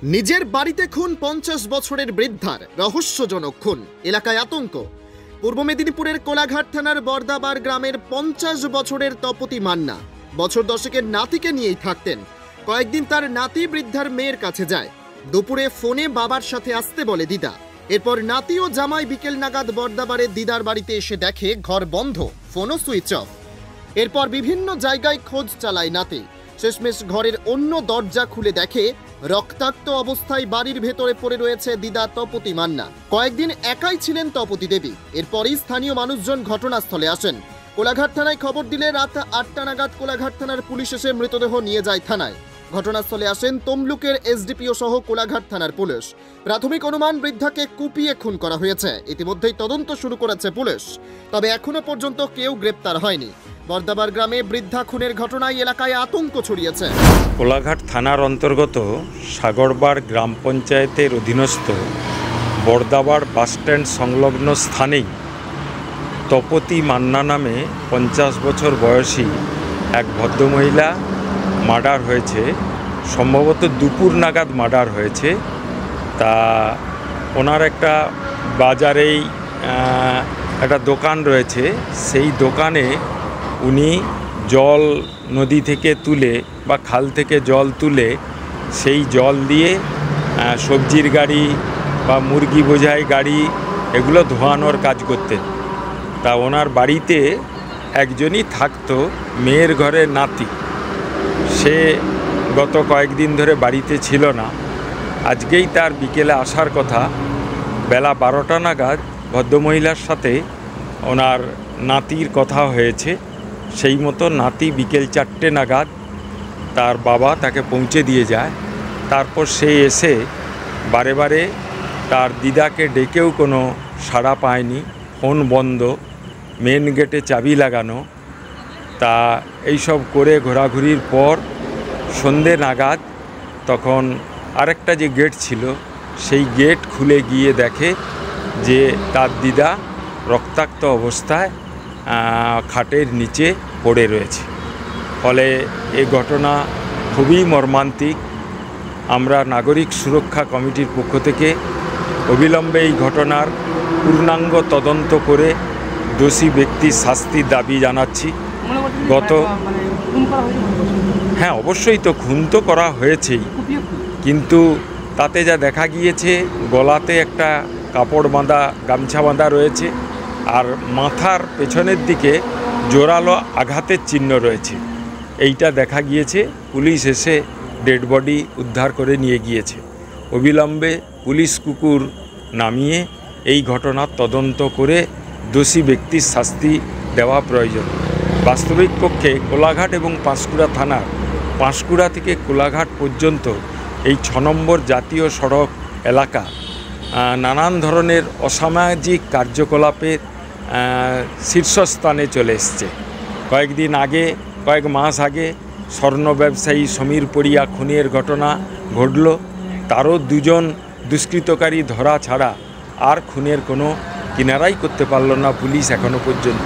নিজের বাড়িতে খুন 50 বছরের বৃদ্ধার রহস্যজনক খুন, এলাকায় আতঙ্ক। পূর্ব মেদিনীপুরের কোলাঘাট থানার বর্দাবার গ্রামের 50 বছরের তপতি মান্না বছর দশেকের নাতিকে নিয়েই থাকতেন। কয়েকদিন তার নাতি বৃদ্ধার মেয়ের কাছে যায়। দুপুরে ফোনে বাবার সাথে আসতে বলে দিদা। এরপর নাতি ও জামাই বিকেল নাগাদ বর্দাবারের দিদার বাড়িতে এসে দেখে ঘর বন্ধ, ফোনও সুইচ অফ। এরপর বিভিন্ন জায়গায় খোঁজ চালায় নাতি। শেষমেশ ঘরের অন্য দরজা খুলে দেখে রক্তাক্ত অবস্থায় বাড়ির ভেতরে পড়ে রয়েছে দিদা তপতি মান্না। কয়েকদিন একাই ছিলেন তপতি দেবী। এরপরই স্থানীয় মানুষজন ঘটনাস্থলে আসেন। কোলাঘাট থানায় খবর দিলে রাত 8টা নাগাদ কোলাঘাট থানার পুলিশ এসে মৃতদেহ নিয়ে যায় থানায়। ঘটনাস্থলে আসেন তমলুকের এসডিপিও সহ কোলাঘাট থানার পুলিশ। প্রাথমিক অনুমান বৃদ্ধাকে কুপিয়ে খুন করা হয়েছে। ইতিমধ্যেই তদন্ত শুরু করেছে পুলিশ, তবে এখনো পর্যন্ত কেউ গ্রেপ্তার হয়নি। বর্দাবার গ্রামে বৃদ্ধা খুনের ঘটনায় এলাকায় আতঙ্ক ছড়িয়েছে। কোলাঘাট থানার অন্তর্গত সাগরবার গ্রাম পঞ্চায়েতের অধীনস্থ বর্দাবার বাসস্ট্যান্ড সংলগ্ন স্থানেই তপতি মান্না নামে 50 বছর বয়সী এক ভদ্রমহিলা মার্ডার হয়েছে। সম্ভবত দুপুর নাগাদ মার্ডার হয়েছে। তা ওনার একটা বাজারেই একটা দোকান রয়েছে, সেই দোকানে উনি জল নদী থেকে তুলে বা খাল থেকে জল তুলে সেই জল দিয়ে সবজির গাড়ি বা মুরগি বোঝাই গাড়ি এগুলো ধোয়ানোর কাজ করতেন। তা ওনার বাড়িতে একজনই থাকতো, মেয়ের ঘরে নাতি। সে গত কয়েকদিন ধরে বাড়িতে ছিল না। আজকেই তার বিকেলে আসার কথা। বেলা 12টা নাগাদ ভদ্রমহিলার সাথে ওনার নাতির কথা হয়েছে। সেই মতো নাতি বিকেল 4টে নাগাদ তার বাবা তাকে পৌঁছে দিয়ে যায়। তারপর সে এসে বারে বারে তার দিদাকে ডেকেও কোনো সাড়া পায়নি, ফোন বন্ধ, মেন গেটে চাবি লাগানো। তা এইসব করে ঘোরাঘুরির পর সন্ধে নাগাদ তখন আরেকটা যে গেট ছিল সেই গেট খুলে গিয়ে দেখে যে তার দিদা রক্তাক্ত অবস্থায় খাটের নিচে পড়ে রয়েছে। ফলে এই ঘটনা খুবই মর্মান্তিক। আমরা নাগরিক সুরক্ষা কমিটির পক্ষ থেকে অবিলম্বে এই ঘটনার পূর্ণাঙ্গ তদন্ত করে দোষী ব্যক্তির শাস্তির দাবি জানাচ্ছি। হ্যাঁ, অবশ্যই তো খুন তো করা হয়েছেই, কিন্তু তাতে যা দেখা গিয়েছে গলাতে একটা কাপড় বাঁধা, গামছা বাঁধা রয়েছে, আর মাথার পেছনের দিকে জোরালো আঘাতের চিহ্ন রয়েছে। এইটা দেখা গিয়েছে। পুলিশ এসে ডেড বডি উদ্ধার করে নিয়ে গিয়েছে। অবিলম্বে পুলিশ কুকুর নামিয়ে এই ঘটনার তদন্ত করে দোষী ব্যক্তির শাস্তি দেওয়া প্রয়োজন। বাস্তবিক পক্ষে কোলাঘাট এবং পাঁশকুড়া থানার পাঁশকুড়া থেকে কোলাঘাট পর্যন্ত এই 6 নম্বর জাতীয় সড়ক এলাকা নানান ধরনের অসামাজিক কার্যকলাপের শীর্ষস্থানে চলে এসছে। কয়েক মাস আগে স্বর্ণ ব্যবসায়ী সমীর পড়িয়া খুনের ঘটনা ঘটল। তারও 2জন দুষ্কৃতকারী ধরা ছাড়া আর খুনের কোনো কিনারাই করতে পারল না পুলিশ এখনো পর্যন্ত।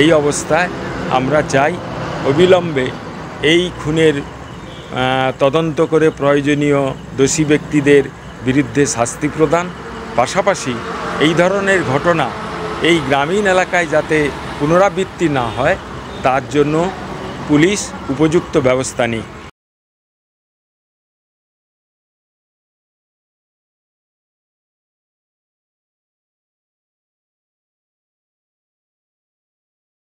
এই অবস্থায় আমরা চাই অবিলম্বে এই খুনের তদন্ত করে প্রয়োজনীয় দোষী ব্যক্তিদের বিরুদ্ধে শাস্তি প্রদান। পাশাপাশি এই ধরনের ঘটনা এই গ্রামীণ এলাকায় যাতে পুনরাবৃত্তি না হয় তার জন্য পুলিশ উপযুক্ত ব্যবস্থা নিক।